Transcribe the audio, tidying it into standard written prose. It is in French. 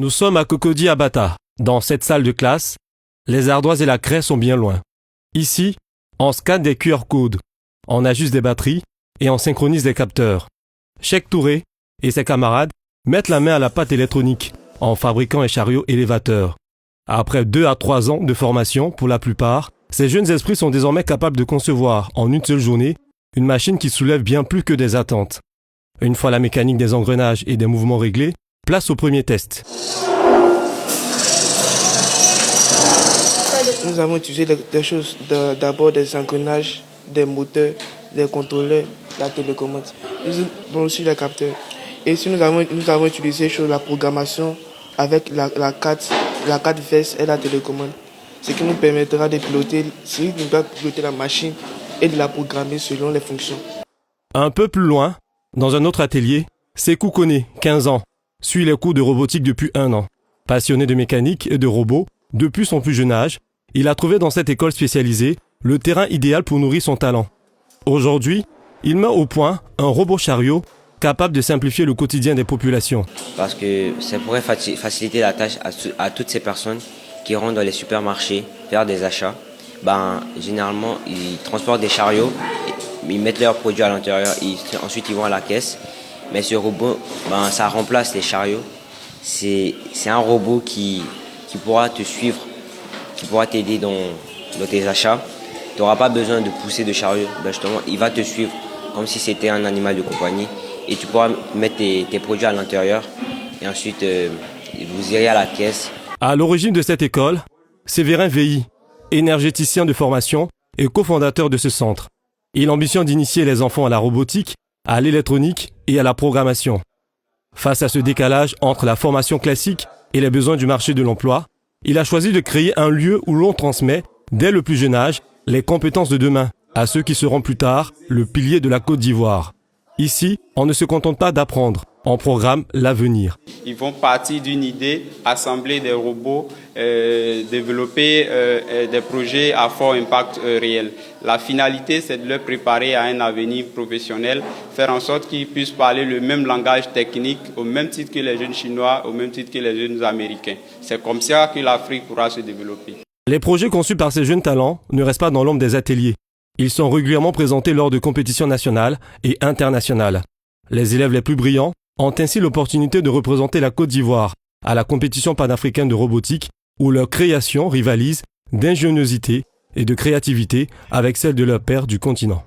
Nous sommes à Cocody Abata. Dans cette salle de classe, les ardoises et la craie sont bien loin. Ici, on scanne des QR codes, on ajuste des batteries et on synchronise des capteurs. Cheikh Touré et ses camarades mettent la main à la pâte électronique en fabriquant un chariot élévateur. Après 2 à 3 ans de formation pour la plupart, ces jeunes esprits sont désormais capables de concevoir en une seule journée une machine qui soulève bien plus que des attentes. Une fois la mécanique des engrenages et des mouvements réglés, place au premier test. Nous avons utilisé des choses, d'abord des engrenages, des moteurs, des contrôleurs, la télécommande, aussi les capteurs. Et si nous avons utilisé la programmation avec la carte VES et la télécommande, ce qui nous permettra de piloter la machine et de la programmer selon les fonctions. Un peu plus loin, dans un autre atelier, Sékou Koné, 15 ans, suit les cours de robotique depuis 1 an. Passionné de mécanique et de robots, depuis son plus jeune âge, il a trouvé dans cette école spécialisée le terrain idéal pour nourrir son talent. Aujourd'hui, il met au point un robot chariot capable de simplifier le quotidien des populations. Parce que ça pourrait faciliter la tâche à toutes ces personnes qui rentrent dans les supermarchés faire des achats. Généralement, ils transportent des chariots, ils mettent leurs produits à l'intérieur, ensuite ils vont à la caisse. Mais ce robot, ça remplace les chariots. C'est un robot qui pourra te suivre, qui pourra t'aider dans tes achats. Tu n'auras pas besoin de pousser de chariot. Justement, il va te suivre comme si c'était un animal de compagnie. Et tu pourras mettre tes produits à l'intérieur. Et ensuite, vous irez à la caisse. À l'origine de cette école, Séverin Veilly, énergéticien de formation et cofondateur de ce centre. Il ambitionne d'initier les enfants à la robotique, à l'électronique et à la programmation. Face à ce décalage entre la formation classique et les besoins du marché de l'emploi, il a choisi de créer un lieu où l'on transmet, dès le plus jeune âge, les compétences de demain à ceux qui seront plus tard le pilier de la Côte d'Ivoire. Ici, on ne se contente pas d'apprendre, on programme l'avenir. Ils vont partir d'une idée, assembler des robots, développer des projets à fort impact réel. La finalité, c'est de leur préparer à un avenir professionnel, faire en sorte qu'ils puissent parler le même langage technique, au même titre que les jeunes Chinois, au même titre que les jeunes Américains. C'est comme ça que l'Afrique pourra se développer. Les projets conçus par ces jeunes talents ne restent pas dans l'ombre des ateliers. Ils sont régulièrement présentés lors de compétitions nationales et internationales. Les élèves les plus brillants ont ainsi l'opportunité de représenter la Côte d'Ivoire à la compétition panafricaine de robotique où leur création rivalise d'ingéniosité et de créativité avec celle de leurs pairs du continent.